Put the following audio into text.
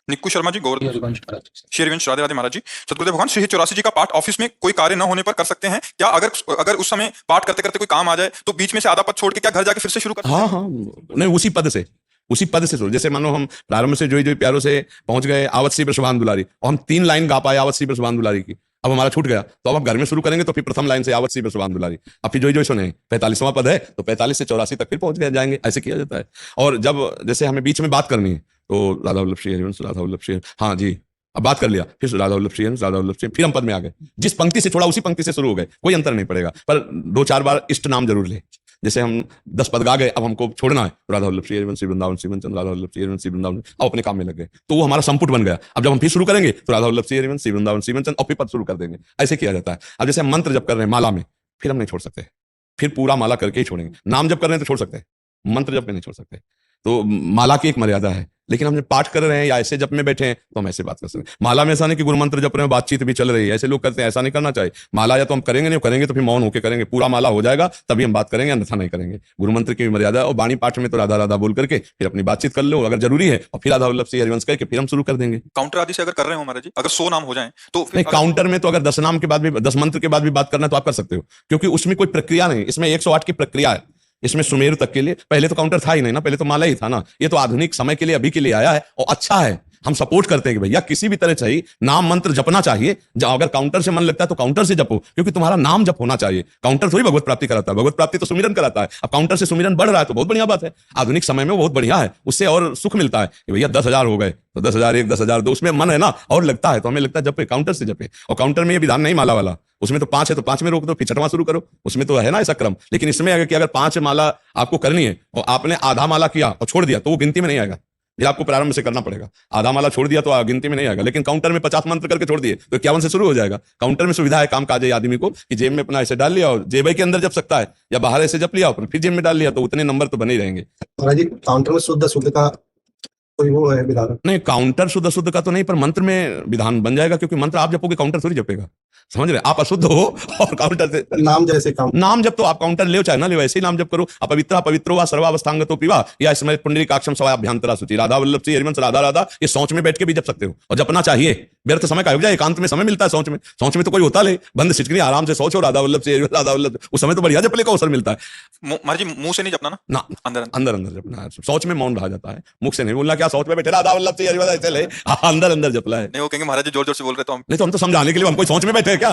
निक्कू शर्मा जी, गौर हरिवंश महाराज। शेरवंश, राधे राधे महाराज जी। सतगुरुदेव भगवान, श्री 84 जी का पाठ ऑफिस में कोई कार्य न होने पर कर सकते हैं क्या? अगर अगर उस समय पाठ करते करते कोई काम आ जाए तो बीच में से आधा पद छोड़ के क्या घर जाके फिर से शुरू कर सकते हाँ हैं? हाँ, नहीं उसी पद से शुरू। जैसे मानो हम प्रारंभ से जोई जोई प्यारों से पहुंच गए आवत सी प्रशुभान दुलारी, और हम 3 लाइन गा पाए आवत सी प्रशुभान दुलारी की, अब हमारा छूट गया, तो अब हम घर में शुरू करेंगे तो फिर प्रथम लाइन से आवत सी प्रशुभान दुलारी, अब फिर जोई जोई सुने 45वां पद है तो 45 से 84 तक फिर पहुंच गए जाएंगे, ऐसे किया जाता है। और जब जैसे हमें बीच में बात करनी है तो राधा वल्लभ श्री हरिवंश, राधा वल्लभ श्री, हाँ जी, अब बात कर लिया, फिर राधा वल्लभ श्री हरिवंश, राधा वल्लभ श्री, फिर हम पद में आ गए, जिस पंक्ति से छोड़ा उसी पंक्ति से शुरू हो गए, कोई अंतर नहीं पड़ेगा, पर 2-4 बार इष्ट नाम जरूर ले। जैसे हम 10 पद गा गए, अब हमको छोड़ना है तो राधा वल्लभ श्री हरिवंश श्री वृंदावन श्री वंचन, राधा वल्लभ श्री हरिवंश श्री वृंदावन, अब अपने काम में लग गए, तो वो हमारा संपुट बन गया। अब जब हम फिर शुरू करेंगे तो राधा वल्लभ श्री हरिवंश श्री वृंदावन श्री वंचन, और फिर पद शुरू कर देंगे, ऐसे किया जाता है। अब जैसे हम मंत्र जप कर रहे हैं माला में, फिर हम नहीं छोड़ सकते, फिर पूरा माला करके ही छोड़ेंगे। नाम जप कर रहे हैं तो छोड़ सकते हैं, मंत्र जप में नहीं छोड़ सकते। तो माला की एक मर्यादा है, लेकिन हम जब पाठ कर रहे हैं या ऐसे जप में बैठे हैं तो हम ऐसे बात कर सकते हैं। माला में ऐसा नहीं कि गुरु मंत्र जप रहे हैं बातचीत भी चल रही है, ऐसे लोग करते हैं, ऐसा नहीं करना चाहिए। माला या तो हम करेंगे नहीं, करेंगे तो फिर मौन होकर करेंगे, पूरा माला हो जाएगा तभी हम बात करेंगे, अन्यथा नहीं करेंगे। गुरु मंत्र की भी मर्यादा है, और वाणी पाठ में तो राधा राधा बोल करके फिर अपनी बातचीत कर लो अगर जरूरी है, और फिर राधा वल्लभ श्री हरिवंश करके फिर हम शुरू कर देंगे। काउंटर आदि से अगर कर रहे हो महाराज जी, अगर 100 नाम हो जाए तो नहीं, काउंटर में तो अगर 10 नाम के बाद भी 10 मंत्र के बाद भी बात करना है तो आप कर सकते हो, क्योंकि उसमें कोई प्रक्रिया नहीं, इसमें 108 की प्रक्रिया है। इसमें सुमेरु तक के लिए पहले तो काउंटर था ही नहीं ना, पहले तो माला ही था ना। ये तो आधुनिक समय के लिए अभी के लिए आया है, और अच्छा है, हम सपोर्ट करते हैं कि भैया किसी भी तरह चाहिए नाम मंत्र जपना चाहिए। अगर काउंटर से मन लगता है तो काउंटर से जपो, क्योंकि तुम्हारा नाम जप होना चाहिए। काउंटर थोड़ी भगवत प्राप्ति कराता है, भगवत प्राप्ति तो सुमिरन कराता है। अब काउंटर से सुमिरन बढ़ रहा है तो बहुत बढ़िया बात है, आधुनिक समय में बहुत बढ़िया है, उससे और सुख मिलता है कि भैया 10,000 हो गए तो 10,001 10,002, उसमें मन है ना और लगता है, तो हमें लगता है जपे, काउंटर से जपे। और काउंटर में ये विधान नहीं माला वाला, उसमें तो 5 है तो 5 में रोक दो, फिर 6वां शुरू करो, उसमें तो है ना ऐसा क्रम। लेकिन इसमें अगर 5 माला आपको करनी है और आपने आधा माला किया और छोड़ दिया तो वो गिनती में नहीं आएगा, ये आपको प्रारंभ से करना पड़ेगा। आधा माला छोड़ दिया तो गिनती में नहीं आएगा, लेकिन काउंटर में 50 मंत्र करके छोड़ दिए तो 51 से शुरू हो जाएगा। काउंटर में सुविधा है, काम काज है आदमी को कि जेब में अपना ऐसे डाल लिया और जेब के अंदर जप सकता है, या बाहर ऐसे जप लिया और फिर जेब में डाल लिया, तो उतने नंबर तो बने ही रहेंगे। महाराज जी, काउंटर में शुद्ध शुद्ध का कोई वो है विधान? नहीं, काउंटर शुद्ध शुद्ध का तो नहीं, पर मंत्र में विधान बन जाएगा, क्योंकि मंत्र आप जपोगे काउंटर थोड़ी जपेगा, समझ रहे? आप अशुद्ध हो और काउंटर से नाम जैसे काम नाम जब तो आप काउंटर ले चाहे ना ले, वैसे ही नाम जब करो। अपवित्रा पवित्रो वा सर्वावस्थांगतो पिवा या स्मृत पुंडरीकाक्षम सवाभ्यंतरा शुचि, राधा वल्लभ श्री हरिवंश राधा राधा, ये सोच में बैठ के भी जप सकते हो, और जपना चाहिए। व्यर्थ समय का हो जाए, एकांत में समय मिलता है सोच में तो कोई होता ले, बंद सिटकनी आराम से सोचो राधा वल्लभ श्री हरिवंश राधा वल्लभ, उस समय तो बढ़िया जपले का अवसर मिलता है। महाराज जी मुंह से नहीं जपना ना, अंदर अंदर अंदर जपना है, सोच में मौन रहा जाता है, मुख से नहीं बोलना, क्या सोच में बैठे राधा वल्लभ श्री हरिवंश ऐसे ले, अंदर अंदर जपला है। नहीं, वो कहेंगे महाराज जी जोर जोर से बोल रहे तो हम नहीं तो हम तो समझाने के लिए, हम कोई सोच में बैठे हैं क्या?